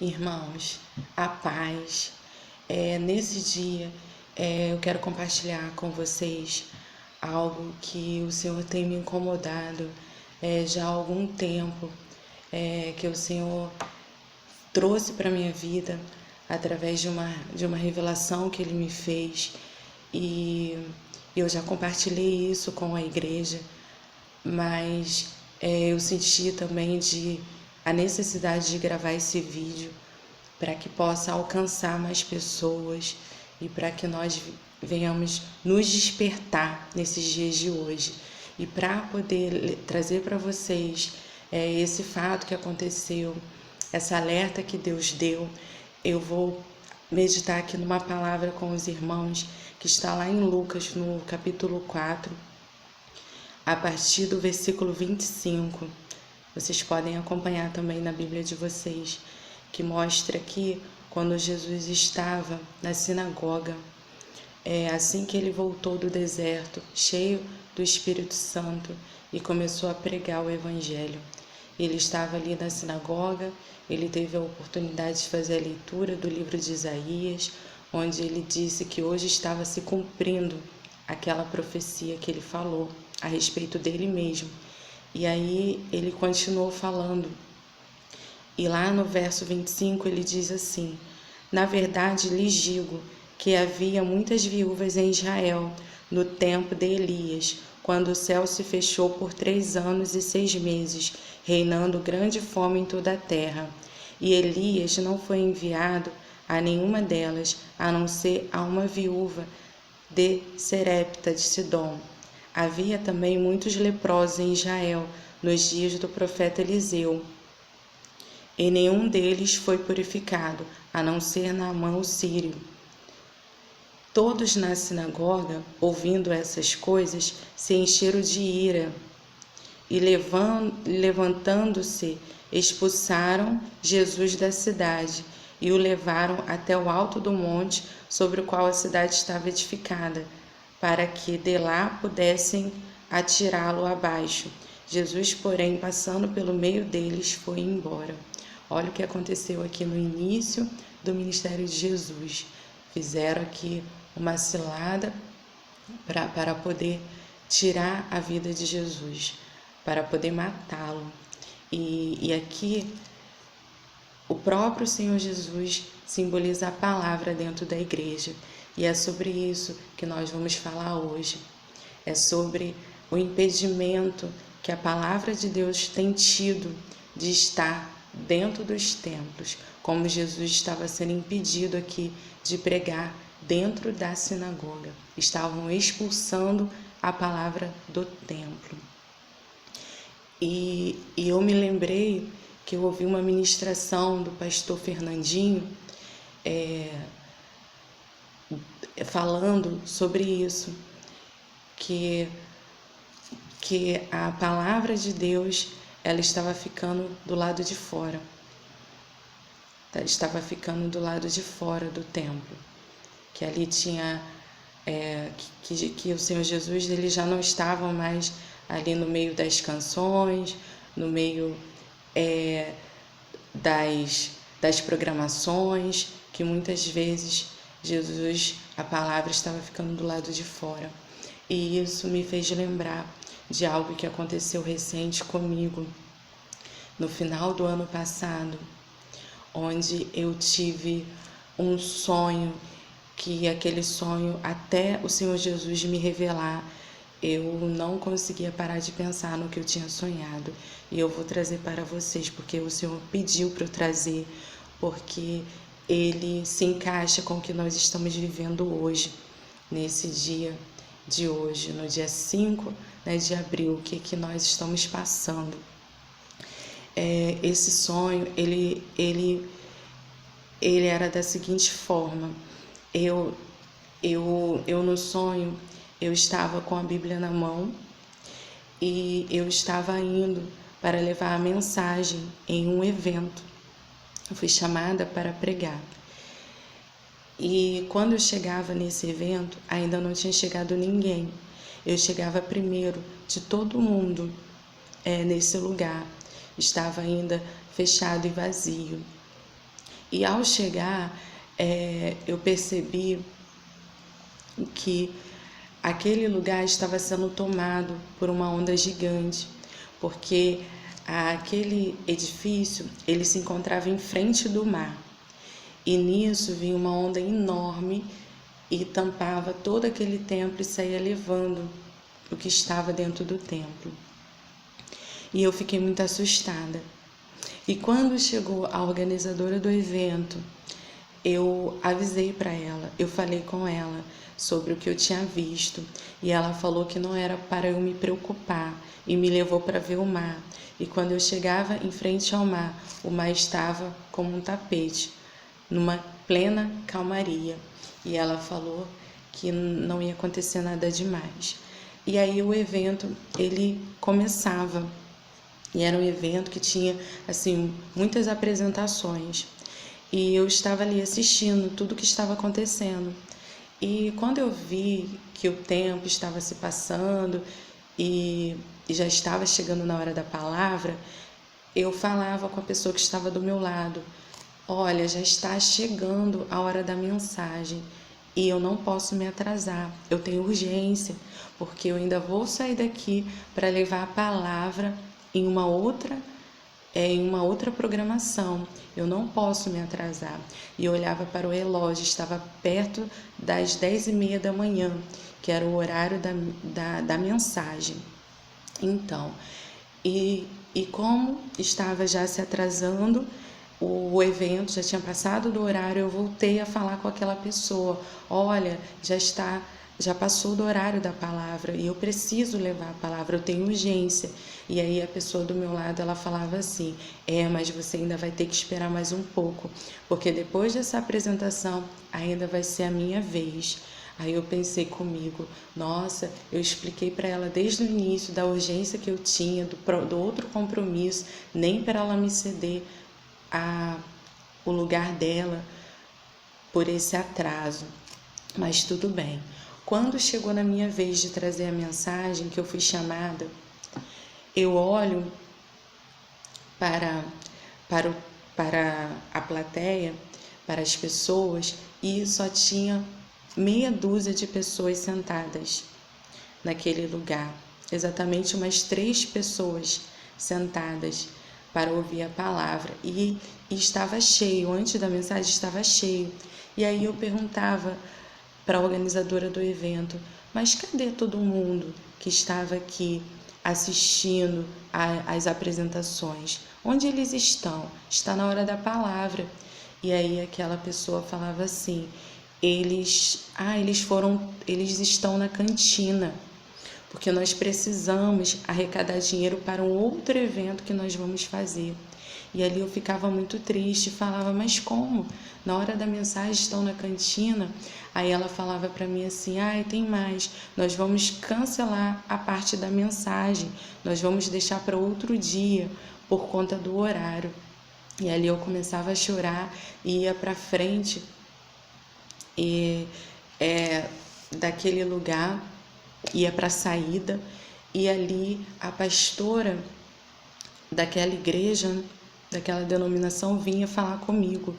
Irmãos, a paz. Nesse dia, eu quero compartilhar com vocês algo que o Senhor tem me incomodado já há algum tempo, que o Senhor trouxe para minha vida através de uma revelação que Ele me fez, e eu já compartilhei isso com a igreja, mas eu senti também a necessidade de gravar esse vídeo para que possa alcançar mais pessoas e para que nós venhamos nos despertar nesses dias de hoje. E para poder trazer para vocês esse fato que aconteceu, essa alerta que Deus deu, eu vou meditar aqui numa palavra com os irmãos que está lá em Lucas, no capítulo 4, a partir do versículo 25. Vocês podem acompanhar também na Bíblia de vocês, que mostra que quando Jesus estava na sinagoga, assim que ele voltou do deserto, cheio do Espírito Santo, e começou a pregar o Evangelho. Ele estava ali na sinagoga, ele teve a oportunidade de fazer a leitura do livro de Isaías, onde ele disse que hoje estava se cumprindo aquela profecia que ele falou a respeito dele mesmo. E aí ele continuou falando. E lá no verso 25 ele diz assim: na verdade lhes digo que havia muitas viúvas em Israel no tempo de Elias, quando o céu se fechou por 3 anos e 6 meses, reinando grande fome em toda a terra. E Elias não foi enviado a nenhuma delas, a não ser a uma viúva de Serepta de Sidom. Havia também muitos leprosos em Israel nos dias do profeta Eliseu, e nenhum deles foi purificado, a não ser Naamã o sírio. Todos na sinagoga, ouvindo essas coisas, se encheram de ira e, levantando-se, expulsaram Jesus da cidade e o levaram até o alto do monte sobre o qual a cidade estava edificada, para que de lá pudessem atirá-lo abaixo. Jesus, porém, passando pelo meio deles, foi embora. Olha o que aconteceu aqui no início do ministério de Jesus. Fizeram aqui uma cilada para poder tirar a vida de Jesus, para poder matá-lo. E aqui o próprio Senhor Jesus simboliza a palavra dentro da igreja. E é sobre isso que nós vamos falar hoje. É sobre o impedimento que a palavra de Deus tem tido de estar dentro dos templos, como Jesus estava sendo impedido aqui de pregar dentro da sinagoga. Estavam expulsando a palavra do templo. E eu me lembrei que eu ouvi uma ministração do pastor Fernandinho falando sobre isso, que a palavra de Deus ela estava ficando do lado de fora. Estava ficando do lado de fora do templo. Que ali tinha... que o Senhor Jesus ele já não estava mais ali no meio das canções, no meio das programações, que muitas vezes Jesus, a palavra estava ficando do lado de fora. E isso me fez lembrar de algo que aconteceu recente comigo, no final do ano passado, onde eu tive um sonho, que aquele sonho, até o Senhor Jesus me revelar, eu não conseguia parar de pensar no que eu tinha sonhado. E eu vou trazer para vocês, porque o Senhor pediu para eu trazer, porque ele se encaixa com o que nós estamos vivendo hoje, nesse dia de hoje, no dia 5 de abril, o que nós estamos passando. Esse sonho, ele era da seguinte forma: eu no sonho, eu estava com a Bíblia na mão e eu estava indo para levar a mensagem em um evento. Eu fui chamada para pregar. E quando eu chegava nesse evento, ainda não tinha chegado ninguém. Eu chegava primeiro de todo mundo nesse lugar. Estava ainda fechado e vazio. E ao chegar, eu percebi que aquele lugar estava sendo tomado por uma onda gigante, porque aquele edifício ele se encontrava em frente do mar. E nisso vinha uma onda enorme e tampava todo aquele templo e saía levando o que estava dentro do templo. E eu fiquei muito assustada. E quando chegou a organizadora do evento, eu avisei para ela, eu falei com ela sobre o que eu tinha visto e ela falou que não era para eu me preocupar e me levou para ver o mar. E quando eu chegava em frente ao mar, o mar estava como um tapete, numa plena calmaria. E ela falou que não ia acontecer nada demais. E aí o evento ele começava. E era um evento que tinha assim muitas apresentações. E eu estava ali assistindo tudo o que estava acontecendo. E quando eu vi que o tempo estava se passando e já estava chegando na hora da palavra, eu falava com a pessoa que estava do meu lado: olha, já está chegando a hora da mensagem e eu não posso me atrasar, eu tenho urgência, porque eu ainda vou sair daqui para levar a palavra em uma outra programação. Eu não posso me atrasar. E eu olhava para o relógio, estava perto das 10h30 da manhã, que era o horário da mensagem. Então, e como estava já se atrasando, o evento já tinha passado do horário, eu voltei a falar com aquela pessoa: olha, já passou do horário da palavra e eu preciso levar a palavra, eu tenho urgência. E aí a pessoa do meu lado, ela falava assim: mas você ainda vai ter que esperar mais um pouco, porque depois dessa apresentação ainda vai ser a minha vez. Aí eu pensei comigo: nossa, eu expliquei para ela desde o início da urgência que eu tinha, do outro compromisso, nem para ela me ceder o lugar dela por esse atraso. Mas tudo bem. Quando chegou na minha vez de trazer a mensagem, que eu fui chamada, eu olho para a plateia, para as pessoas, e só tinha meia dúzia de pessoas sentadas naquele lugar. Exatamente umas 3 pessoas sentadas para ouvir a palavra. E estava cheio, antes da mensagem estava cheio. E aí eu perguntava para a organizadora do evento: mas cadê todo mundo que estava aqui assistindo às apresentações? Onde eles estão? Está na hora da palavra. E aí aquela pessoa falava assim: eles estão na cantina, porque nós precisamos arrecadar dinheiro para um outro evento que nós vamos fazer. E ali eu ficava muito triste, falava: mas como? Na hora da mensagem estão na cantina? Aí ela falava para mim assim: tem mais, nós vamos cancelar a parte da mensagem, nós vamos deixar para outro dia, por conta do horário. E ali eu começava a chorar e ia para frente daquele lugar, ia para a saída, e ali a pastora daquela igreja, daquela denominação, vinha falar comigo.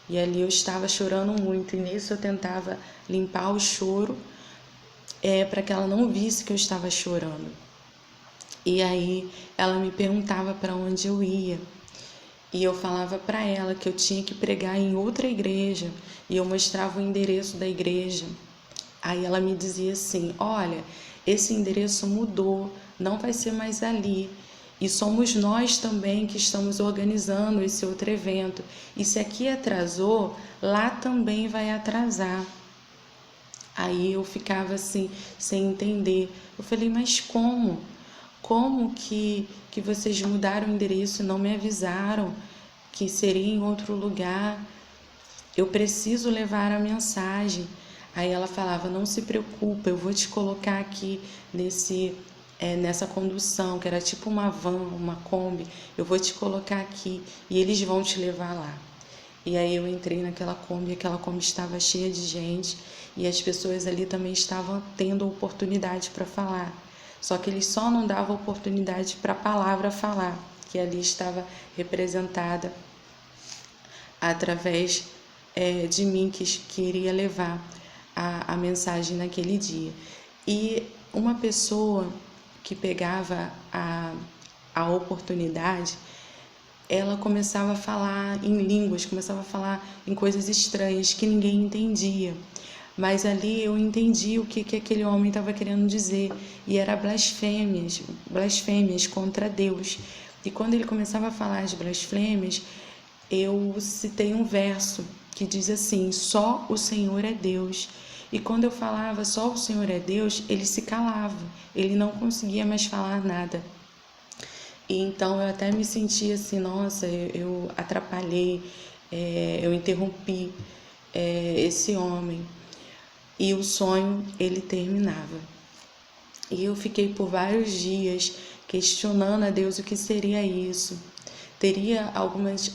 E ali eu estava chorando muito, e nisso eu tentava limpar o choro para que ela não visse que eu estava chorando. E aí ela me perguntava para onde eu ia. E eu falava para ela que eu tinha que pregar em outra igreja, e eu mostrava o endereço da igreja. Aí ela me dizia assim: olha, esse endereço mudou, não vai ser mais ali. E somos nós também que estamos organizando esse outro evento. E se aqui atrasou, lá também vai atrasar. Aí eu ficava assim, sem entender. Eu falei: mas como? Como que vocês mudaram o endereço e não me avisaram que seria em outro lugar? Eu preciso levar a mensagem. Aí ela falava: não se preocupa, eu vou te colocar aqui nessa condução, que era tipo uma van, uma Kombi, eu vou te colocar aqui e eles vão te levar lá. E aí eu entrei naquela Kombi, aquela Kombi estava cheia de gente e as pessoas ali também estavam tendo oportunidade para falar. Só que eles só não davam oportunidade para a palavra falar, que ali estava representada através de mim que iria levar a mensagem naquele dia. E uma pessoa que pegava a oportunidade, ela começava a falar em línguas, começava a falar em coisas estranhas que ninguém entendia. Mas ali eu entendi o que aquele homem estava querendo dizer, e era blasfêmias, blasfêmias contra Deus. E quando ele começava a falar as blasfêmias, eu citei um verso que diz assim: só o Senhor é Deus. E quando eu falava só o Senhor é Deus, ele se calava, ele não conseguia mais falar nada. E então eu até me sentia assim, nossa, eu atrapalhei, eu interrompi esse homem. E o sonho, ele terminava. E eu fiquei por vários dias questionando a Deus o que seria isso. Teria algumas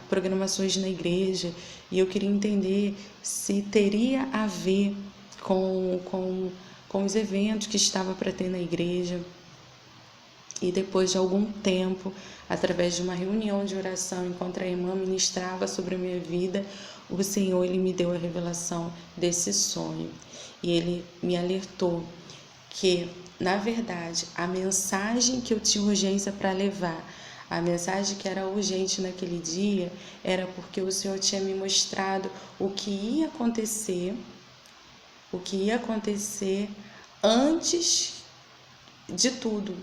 programações na igreja e eu queria entender se teria a ver com os eventos que estava para ter na igreja. E depois de algum tempo, através de uma reunião de oração, enquanto a irmã ministrava sobre a minha vida, o Senhor ele me deu a revelação desse sonho. E ele me alertou que, na verdade, a mensagem que eu tinha urgência para levar, a mensagem que era urgente naquele dia, era porque o Senhor tinha me mostrado o que ia acontecer antes de tudo.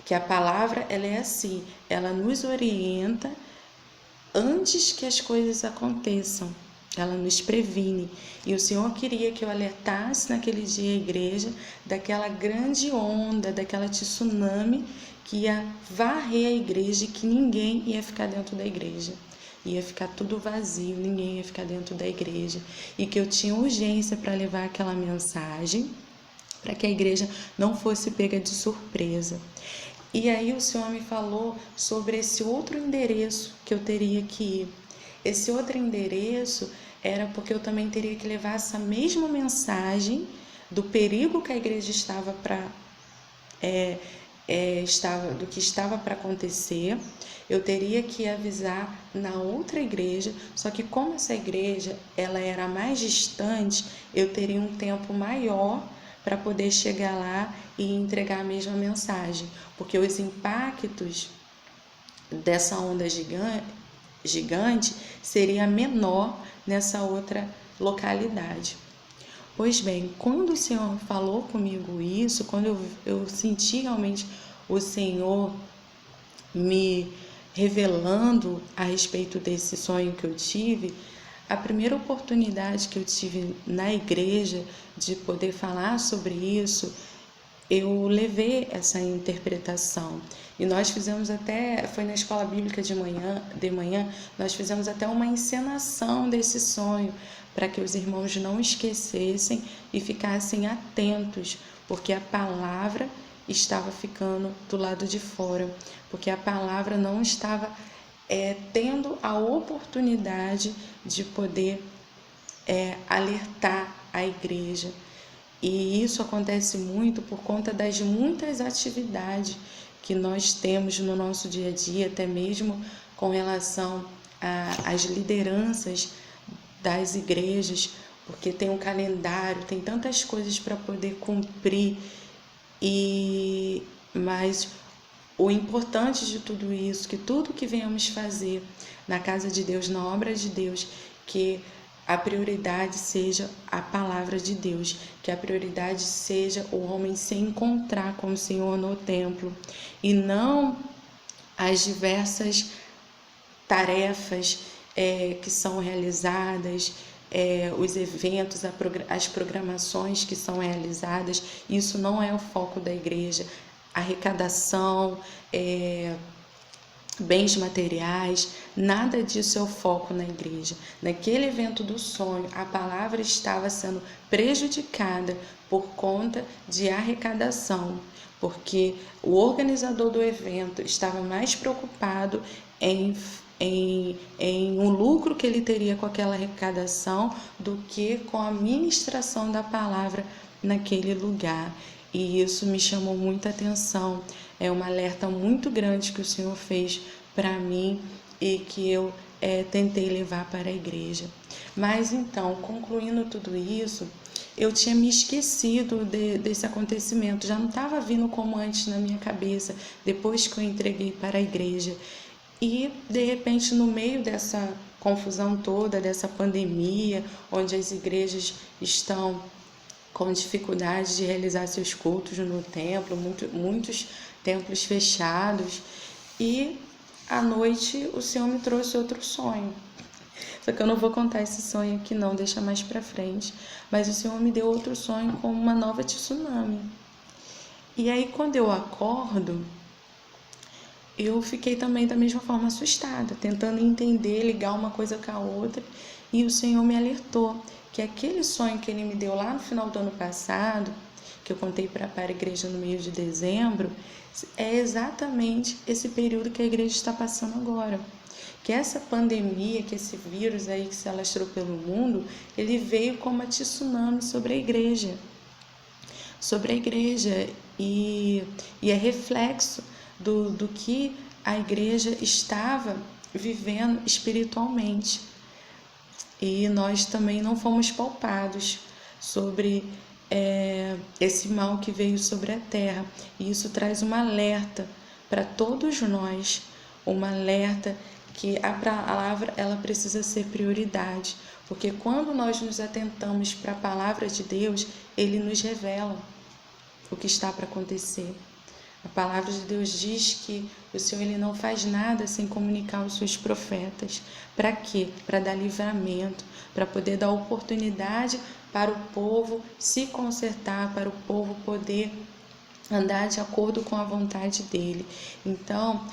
Que a palavra ela é assim, ela nos orienta antes que as coisas aconteçam, ela nos previne. E o Senhor queria que eu alertasse naquele dia a igreja daquela grande onda, daquela tsunami que ia varrer a igreja e que ninguém ia ficar dentro da igreja. Ia ficar tudo vazio, ninguém ia ficar dentro da igreja. E que eu tinha urgência para levar aquela mensagem, para que a igreja não fosse pega de surpresa. E aí o Senhor me falou sobre esse outro endereço que eu teria que ir. Esse outro endereço era porque eu também teria que levar essa mesma mensagem do perigo que a igreja estava do que estava para acontecer. Eu teria que avisar na outra igreja, só que como essa igreja ela era mais distante, eu teria um tempo maior para poder chegar lá e entregar a mesma mensagem, porque os impactos dessa onda gigante seria menor nessa outra localidade. Pois bem, quando o Senhor falou comigo isso, quando eu senti realmente o Senhor me revelando a respeito desse sonho que eu tive, a primeira oportunidade que eu tive na igreja de poder falar sobre isso, eu levei essa interpretação. E nós fizemos até, foi na escola bíblica de manhã, nós fizemos até uma encenação desse sonho, para que os irmãos não esquecessem e ficassem atentos, porque a palavra estava ficando do lado de fora, porque a palavra não estava tendo a oportunidade de poder alertar a igreja. E isso acontece muito por conta das muitas atividades que nós temos no nosso dia a dia, até mesmo com relação às lideranças das igrejas, porque tem um calendário, tem tantas coisas para poder cumprir, mas o importante de tudo isso, que tudo que venhamos fazer na casa de Deus, na obra de Deus, que a prioridade seja a palavra de Deus, que a prioridade seja o homem se encontrar com o Senhor no templo e não as diversas tarefas que são realizadas, os eventos, as programações que são realizadas. Isso não é o foco da igreja. Arrecadação, bens materiais, nada disso é o foco na igreja. Naquele evento do sonho, a palavra estava sendo prejudicada por conta de arrecadação, porque o organizador do evento estava mais preocupado em um lucro que ele teria com aquela arrecadação do que com a ministração da palavra naquele lugar. E isso me chamou muita atenção. É um alerta muito grande que o Senhor fez para mim e que eu tentei levar para a igreja. Mas então, concluindo tudo isso, eu tinha me esquecido desse acontecimento, já não estava vindo como antes na minha cabeça, depois que eu entreguei para a igreja. E, de repente, no meio dessa confusão toda, dessa pandemia, onde as igrejas estão com dificuldade de realizar seus cultos no templo, muitos templos fechados, e à noite o Senhor me trouxe outro sonho. Só que eu não vou contar esse sonho aqui não, deixa mais pra frente. Mas o Senhor me deu outro sonho com uma nova tsunami. E aí quando eu acordo, eu fiquei também da mesma forma assustada, tentando entender, ligar uma coisa com a outra. E o Senhor me alertou que aquele sonho que Ele me deu lá no final do ano passado, que eu contei para a igreja no mês de dezembro, é exatamente esse período que a igreja está passando agora. Que essa pandemia, que esse vírus aí que se alastrou pelo mundo, ele veio como uma tsunami sobre a igreja. E é reflexo do que a igreja estava vivendo espiritualmente. E nós também não fomos poupados sobre esse mal que veio sobre a terra. E isso traz um alerta para todos nós, um alerta que a palavra ela precisa ser prioridade, porque quando nós nos atentamos para a palavra de Deus, Ele nos revela o que está para acontecer. A palavra de Deus diz que o Senhor Ele não faz nada sem comunicar aos seus profetas. Para quê? Para dar livramento, para poder dar oportunidade para o povo se consertar, para o povo poder andar de acordo com a vontade dele. Então,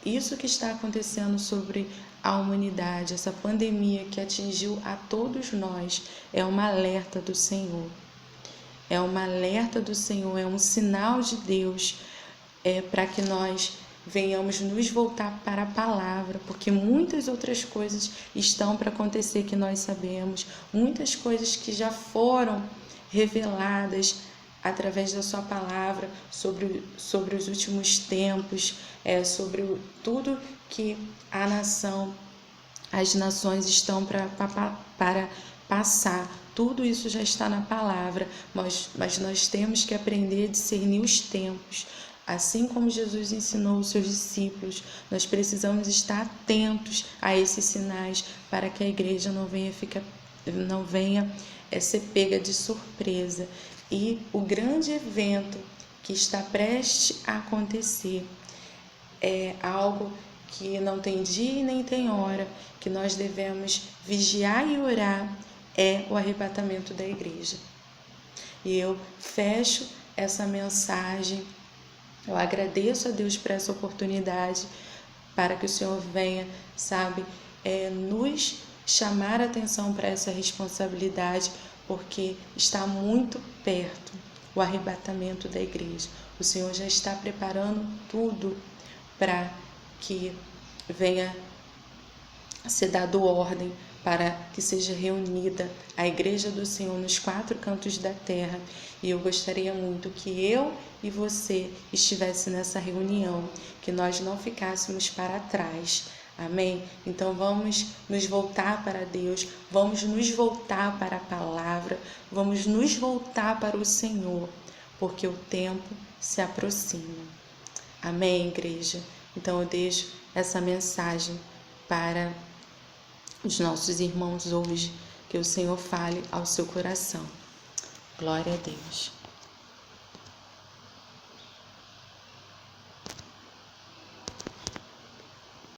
isso que está acontecendo sobre a humanidade, essa pandemia que atingiu a todos nós, é um alerta do Senhor. É um alerta do Senhor, é um sinal de Deus para que nós venhamos nos voltar para a palavra, porque muitas outras coisas estão para acontecer que nós sabemos, muitas coisas que já foram reveladas através da sua palavra sobre os últimos tempos, sobre tudo que as nações estão para passar. Tudo isso já está na palavra, mas nós temos que aprender a discernir os tempos. Assim como Jesus ensinou os seus discípulos, nós precisamos estar atentos a esses sinais para que a igreja não venha ser pega de surpresa. E o grande evento que está prestes a acontecer é algo que não tem dia nem tem hora, que nós devemos vigiar e orar, é o arrebatamento da igreja. E eu fecho essa mensagem. Eu agradeço a Deus por essa oportunidade, para que o Senhor venha, nos chamar a atenção para essa responsabilidade, porque está muito perto o arrebatamento da igreja. O Senhor já está preparando tudo para que venha ser dado ordem para que seja reunida a igreja do Senhor nos 4 cantos da terra. E eu gostaria muito que eu e você estivesse nessa reunião, que nós não ficássemos para trás. Amém? Então vamos nos voltar para Deus, vamos nos voltar para a palavra, vamos nos voltar para o Senhor, porque o tempo se aproxima. Amém, igreja? Então eu deixo essa mensagem para os nossos irmãos hoje, que o Senhor fale ao seu coração. Glória a Deus.